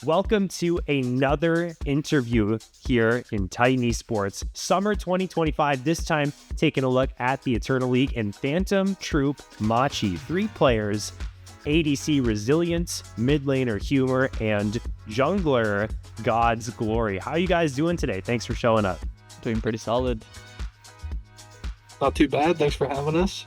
Welcome to another interview here in Titan Esports. Summer 2025, this time taking a look at the Eternal League and Phantom Troupe Machi. 3 players, ADC Resilience, mid laner Humor, and jungler GodsGlory. How are you guys doing today? Thanks for showing up. Doing pretty solid. Not too bad. Thanks for having us.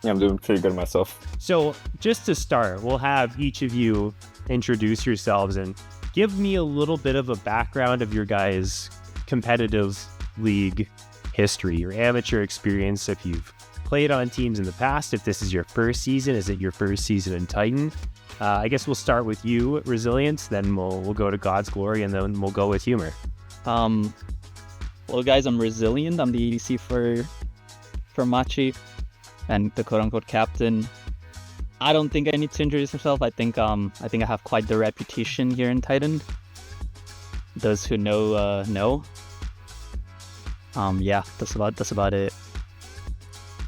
Yeah, I'm doing pretty good myself. So just to start, we'll have each of you introduce yourselves and give me a little bit of a background of your guys' competitive league history, your amateur experience, if you've played on teams in the past, if this is your first season, is it your first season in Titan? I guess we'll start with you, Resilience, then we'll go to GodsGlory, and then we'll go with Humor. Well, guys, I'm Resilient. I'm the ADC for Machi and the quote-unquote captain. I don't think I need to introduce myself. I think I have quite the reputation here in Titan. Those who know know. Yeah, that's about it.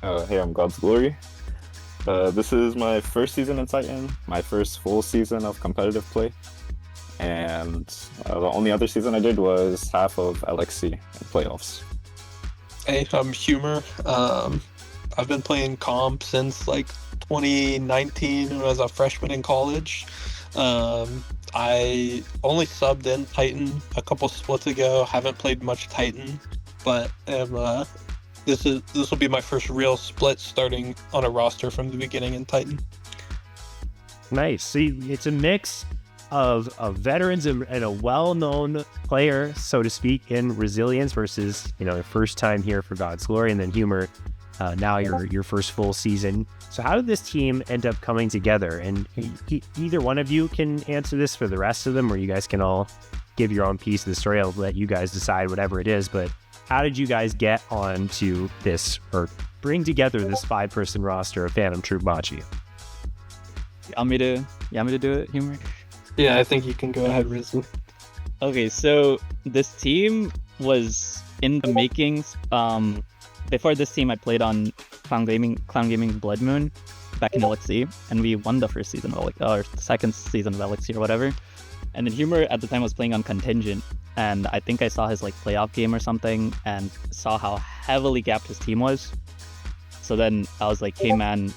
Hey, I'm GodsGlory. This is my first season in Titan, my first full season of competitive play, and the only other season I did was half of LXC in playoffs. Hey, I'm Humor. I've been playing comp since 2019 when I was a freshman in college. I only subbed in Titan a couple splits ago. Haven't played much Titan, but this will be my first real split starting on a roster from the beginning in Titan. Nice. See, it's a mix of veterans and a well-known player, so to speak, in Resilience versus, the first time here for GodsGlory, and then Humor, now your first full season. So how did this team end up coming together? And either one of you can answer this for the rest of them, or you guys can all give your own piece of the story. I'll let you guys decide whatever it is, but how did you guys get onto this, or bring together this 5-person roster of Phantom Troupe Machi? You want me to do it, Humor? Yeah, I think you can go ahead, Rizzo. Okay, so this team was in the makings. Before this team, I played on Clown Gaming Blood Moon back in LXC, and we won the first season of or second season of LXC or whatever. And then Humor at the time was playing on Contingent, and I think I saw his playoff game or something, and saw how heavily gapped his team was. So then I was like, "Hey man,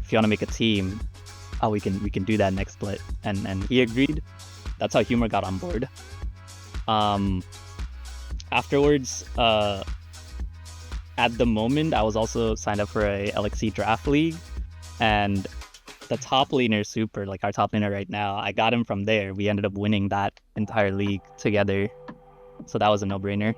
if you want to make a team, we can do that next split." And he agreed. That's how Humor got on board. Afterwards, at the moment, I was also signed up for a LXC draft league, and the top laner Super, our top laner right now, I got him from there. We ended up winning that entire league together, so that was a no-brainer.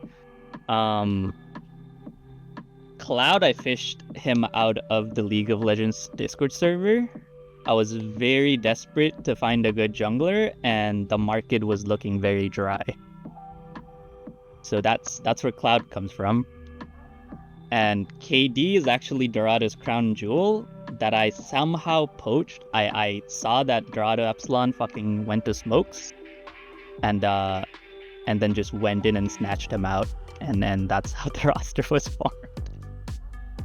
Cloud, I fished him out of the League of Legends Discord server. I was very desperate to find a good jungler, and the market was looking very dry. So that's where Cloud comes from. And KD is actually Dorado's crown jewel that I somehow poached. I saw that Dorado Epsilon fucking went to smokes, and then just went in and snatched him out, and then that's how the roster was formed.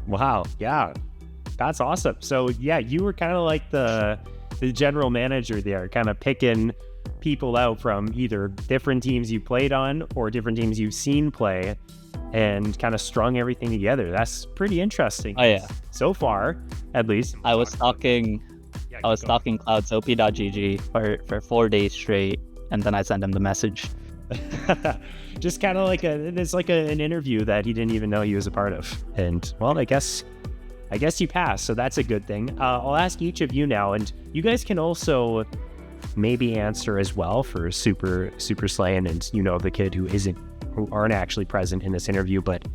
Wow, yeah, that's awesome. So yeah, you were kind of like the general manager there, kind of picking people out from either different teams you played on or different teams you've seen play, and kind of strung everything together. That's pretty interesting. Oh yeah. So far, at least. I was stalking Cloud's OP.gg for 4 days straight, and then I sent him the message. Just kind of it's like an interview that he didn't even know he was a part of. And well, I guess you passed, so that's a good thing. I'll ask each of you now, and you guys can also maybe answer as well for Super Slayin, and the kid who aren't actually present in this interview, but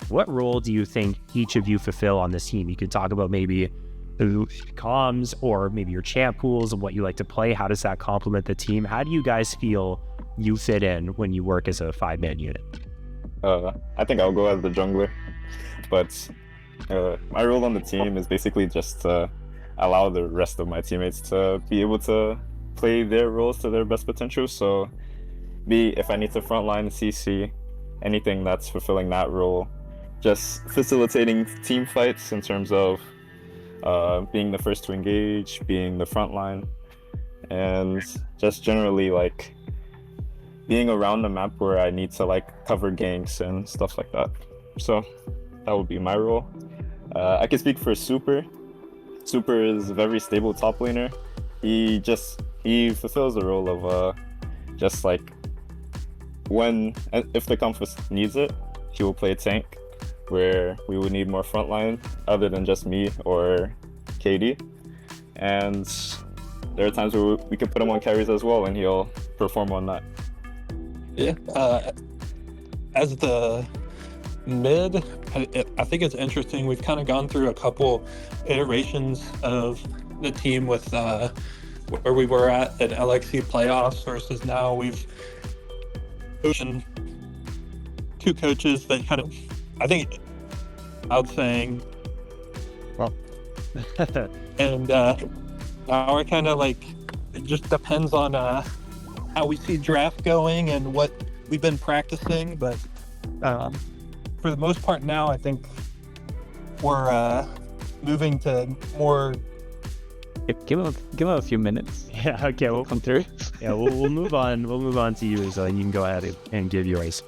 what role do you think each of you fulfill on this team? You could talk about maybe the comms, or maybe your champ pools and what you like to play. How does that complement the team? How do you guys feel you fit in when you work as a 5-man unit? I think I'll go as the jungler, but my role on the team is basically just to allow the rest of my teammates to be able to play their roles to their best potential. So if I need to frontline CC, anything that's fulfilling that role, just facilitating team fights in terms of being the first to engage, being the front line, and just generally like being around the map where I need to like cover ganks and stuff like that. So that would be my role. I can speak for Super. Super is a very stable top laner. He fulfills the role of just like if the compass needs it, he will play tank where we would need more frontline other than just me or KD. And there are times where we can put him on carries as well and he'll perform on that. Yeah. As the mid, I think it's interesting. We've kind of gone through a couple iterations of the team with where we were at LXC playoffs versus now we've chosen two coaches that kind of, I think, out saying, Well, and now we're kind of like, it just depends on how we see draft going and what we've been practicing, but for the most part now, I think we're moving to more. Give him a few minutes. yeah, okay, We'll come through. yeah, we'll move on. We'll move on to you, so you can go ahead and give yours.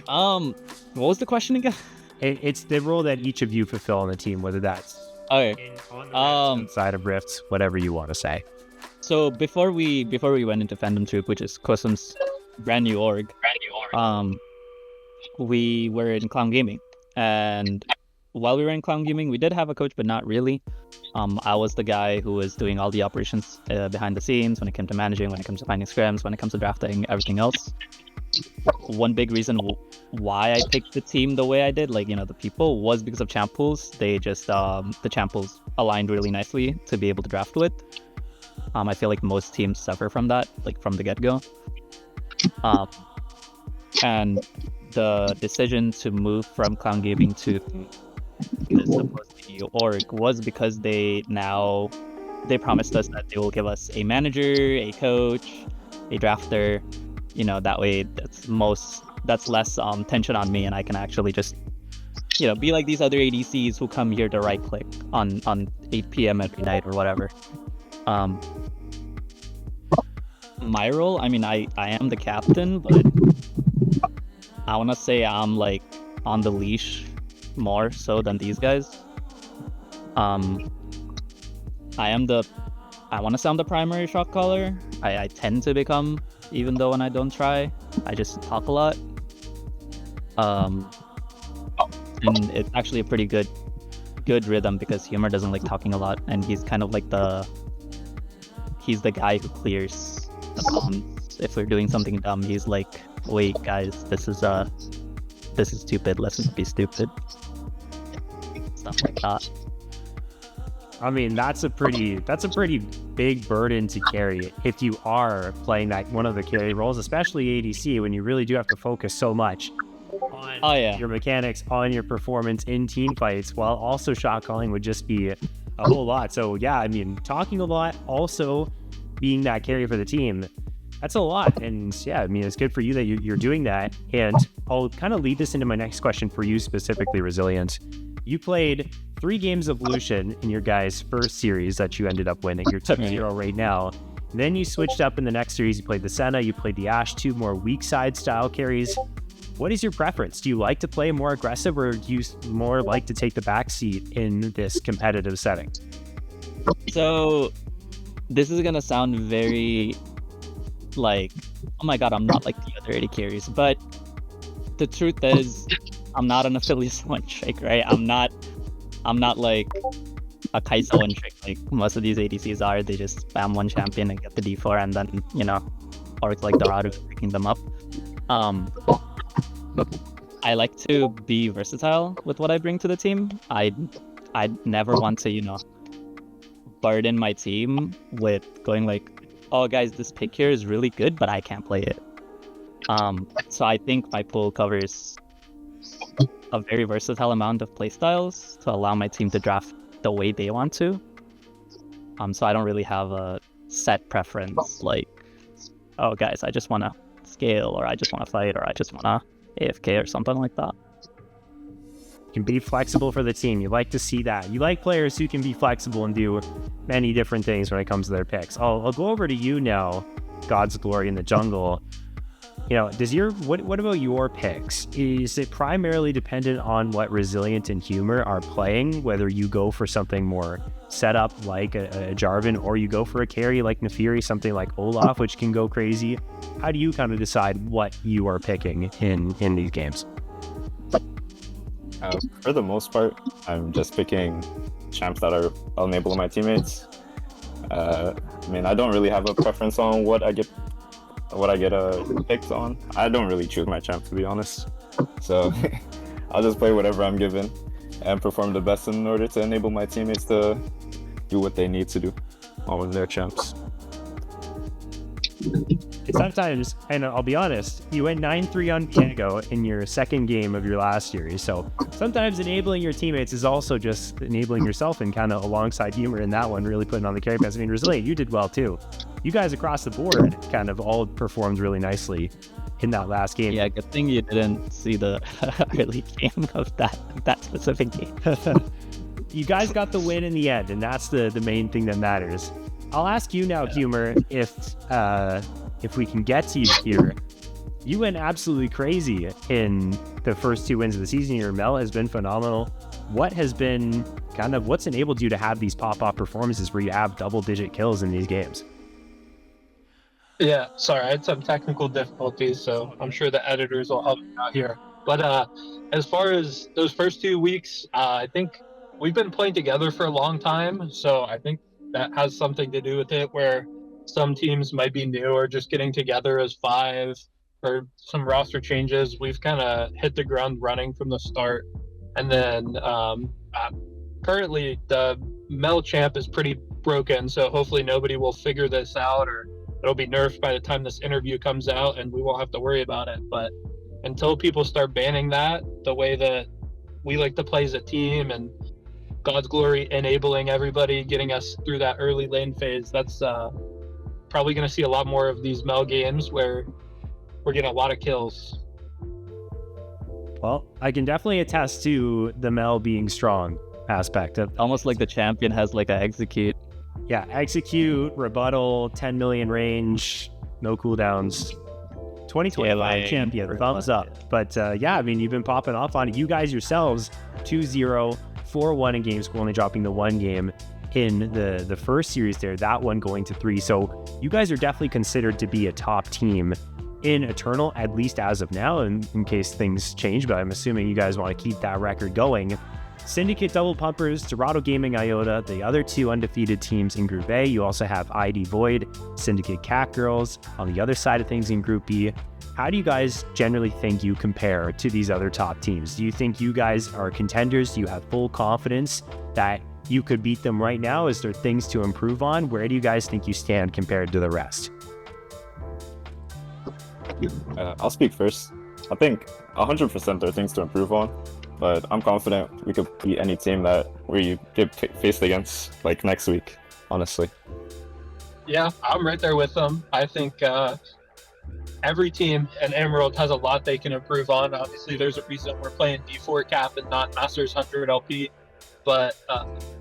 What was the question again? It's the role that each of you fulfill on the team, whether that's Okay. inside of Rifts, whatever you want to say. So before we went into Fandom Troupe, which is Cosm's brand new org, we were in Clown Gaming, and while we were in Clown Gaming, we did have a coach, but not really. I was the guy who was doing all the operations behind the scenes when it came to managing, when it comes to finding scrims, when it comes to drafting, everything else. One big reason why I picked the team the way I did, like, the people, was because of champ pools. They just, the champ pools aligned really nicely to be able to draft with. I feel like most teams suffer from that, like from the get-go. And the decision to move from Clown Gaming to this supposed to be org was because they promised us that they will give us a manager, a coach, a drafter. That way that's less tension on me, and I can actually just be like these other ADCs who come here to right click on 8 p.m. every night or whatever. My role, I mean, I am the captain, but I want to say I'm like on the leash more so than these guys. I want to say I'm the primary shot caller. I tend to become, even though when I don't try, I just talk a lot. And it's actually a pretty good rhythm because Humor doesn't like talking a lot, and he's kind of like he's the guy who clears the comms. If we're doing something dumb, he's like, wait guys, this is stupid, let's not be stupid. Stuff like that. I mean, that's a pretty big burden to carry if you are playing that one of the carry roles, especially ADC, when you really do have to focus so much on your mechanics, on your performance in team fights, while also shot calling would just be a whole lot. So yeah, I mean, talking a lot, also being that carry for the team, that's a lot. And yeah, I mean, it's good for you that you're doing that. And I'll kind of lead this into my next question for you specifically, Resilient. You played 3 games of Lucian in your guys' first series that you ended up winning. You're 2-0 right now. Then you switched up in the next series. You played the Senna, you played the Ashe, 2 more weak side style carries. What is your preference? Do you like to play more aggressive, or do you more like to take the back seat in this competitive setting? So this is going to sound very like, oh my god, I'm not like the other 80 carries, but the truth is, I'm not an affiliate one trick, right? I'm not like a Kai'Sa one trick like most of these ADCs are. They just spam one champion and get the D4 and then, orcs like Dorado picking them up. I like to be versatile with what I bring to the team. I never want to, burden my team with going like, oh guys, this pick here is really good, but I can't play it. So I think my pool covers a very versatile amount of playstyles to allow my team to draft the way they want to. So I don't really have a set preference like, oh guys, I just want to scale, or I just want to fight, or I just want to AFK or something like that. can be flexible for the team. You like to see that. You like players who can be flexible and do many different things when it comes to their picks. I'll go over to you now, GodsGlory in the jungle. You know, what about your picks? Is it primarily dependent on what Resilient and Humor are playing, whether you go for something more set up like a Jarvan, or you go for a carry like Nefiri, something like Olaf, which can go crazy? How do you kind of decide what you are picking in these games? For the most part, I'm just picking champs that are enabling my teammates. I mean, I don't really have a preference on what I get picked on. I don't really choose my champ, to be honest. So I'll just play whatever I'm given and perform the best in order to enable my teammates to do what they need to do on their champs. Sometimes, and I'll be honest, you went 9-3 on Diego in your second game of your last series. So sometimes enabling your teammates is also just enabling yourself, and kind of alongside Humor in that one, really putting on the carry pass. I mean, Resilient, you did well too. You guys across the board kind of all performed really nicely in that last game. Yeah, good thing you didn't see the early game of that specific game. You guys got the win in the end, and that's the main thing that matters. I'll ask you now, Humor, if we can get to you here. You went absolutely crazy in the first 2 wins of the season. Your Mel has been phenomenal. What's enabled you to have these pop-off performances where you have double-digit kills in these games? Yeah, sorry, I had some technical difficulties, so I'm sure the editors will help me out here. But as far as those first 2 weeks, I think we've been playing together for a long time, so I think that has something to do with it, where some teams might be new or just getting together as 5 or some roster changes. We've kind of hit the ground running from the start. And then currently the Mel champ is pretty broken, so hopefully nobody will figure this out, or it'll be nerfed by the time this interview comes out and we won't have to worry about it. But until people start banning that the way that we like to play as a team, and GodsGlory enabling everybody, getting us through that early lane phase, that's probably going to see a lot more of these Mel games where we're getting a lot of kills. Well, I can definitely attest to the Mel being strong aspect of Almost like the champion has like a execute. Yeah, execute, rebuttal, 10 million range, no cooldowns. 2025 champion, thumbs up. But yeah, I mean, you've been popping off on it. You guys yourselves, 2-0, 4-1 in game school, only dropping the 1 game in the first series there, that one going to 3. So you guys are definitely considered to be a top team in Eternal, at least as of now, and in case things change, but I'm assuming you guys want to keep that record going. Syndicate Double Pumpers, Dorado Gaming Iota, the other 2 undefeated teams in Group A. You also have ID Void, Syndicate Cat Girls on the other side of things in Group B. How do you guys generally think you compare to these other top teams? Do you think you guys are contenders? Do you have full confidence that you could beat them right now? Is there things to improve on? Where do you guys think you stand compared to the rest? I'll speak first. I think 100% there are things to improve on, but I'm confident we could beat any team that we get faced against, like next week, honestly. Yeah, I'm right there with them. I think every team in Emerald has a lot they can improve on. Obviously, there's a reason we're playing D4 cap and not Masters 100 LP, but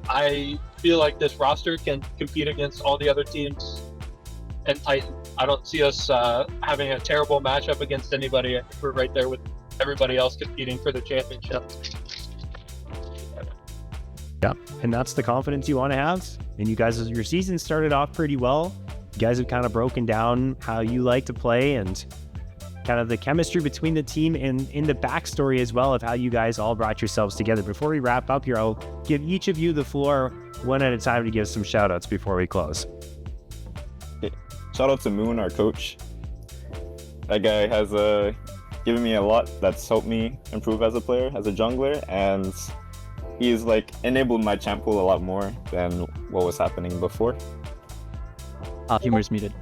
I feel like this roster can compete against all the other teams and Titan. I don't see us having a terrible matchup against anybody. I think we're right there with everybody else competing for the championship. Yeah, and that's the confidence you want to have. And you guys, your season started off pretty well. You guys have kind of broken down how you like to play and kind of the chemistry between the team, and in the backstory as well of how you guys all brought yourselves together. Before we wrap up here, I'll give each of you the floor one at a time to give some shout outs before we close. Shout out to Moon, our coach. That guy has given me a lot that's helped me improve as a player, as a jungler, and he's like enabled my champ pool a lot more than what was happening before. Humor's muted.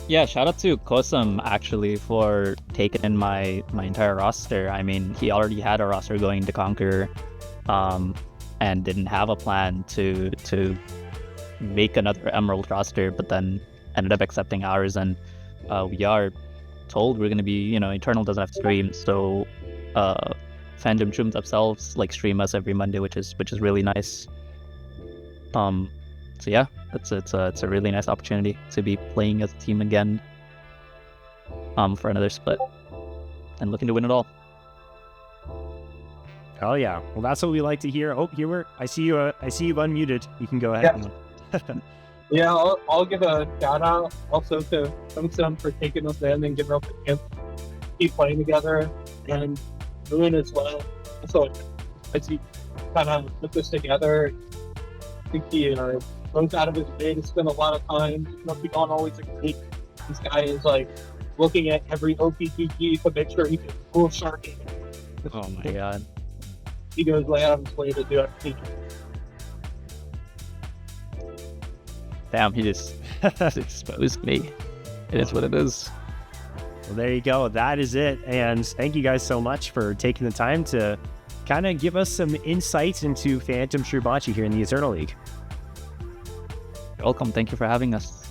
Yeah, shout out to Kosam actually for taking in my entire roster. I mean, he already had a roster going to Conquer, and didn't have a plan to make another Emerald roster, but then ended up accepting ours, and we are told we're going to be, Eternal doesn't have stream, so fandom Troupe themselves like stream us every Monday, which is really nice. So yeah, it's a really nice opportunity to be playing as a team again. For another split, and looking to win it all. Oh yeah, well that's what we like to hear. Oh, here I see you. I see you've unmuted. You can go ahead. Yeah. Yeah, I'll give a shout out also to Tum for taking us in and giving us a chance to keep playing together, and Moon as well. So as he kind of put this together, I think he goes out of his way to spend a lot of time. We don't always agree. This guy is like looking at every OPGG to make sure he can pull shark. Oh my god. He goes way out of his way to do everything. Damn, he just exposed me. It is what it is. Well, there you go. That is it. And thank you guys so much for taking the time to kind of give us some insights into Phantom Troupe Machi here in the Eternal League. You're welcome. Thank you for having us.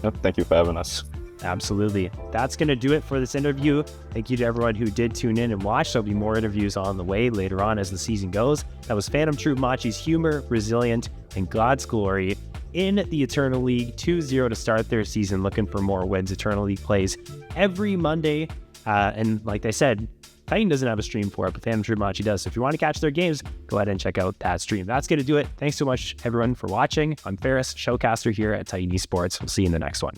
Yep, thank you for having us. Absolutely. That's going to do it for this interview. Thank you to everyone who did tune in and watch. There'll be more interviews on the way later on as the season goes. That was Phantom Troupe Machi's humor, resilient, and God's glory in the Eternal League 2-0 to start their season, looking for more wins. Eternal League plays every Monday. And like I said, Titan doesn't have a stream for it, but Phantom Troupe Machi does. So if you want to catch their games, go ahead and check out that stream. That's going to do it. Thanks so much, everyone, for watching. I'm Faris, showcaster here at Titan Esports. We'll see you in the next one.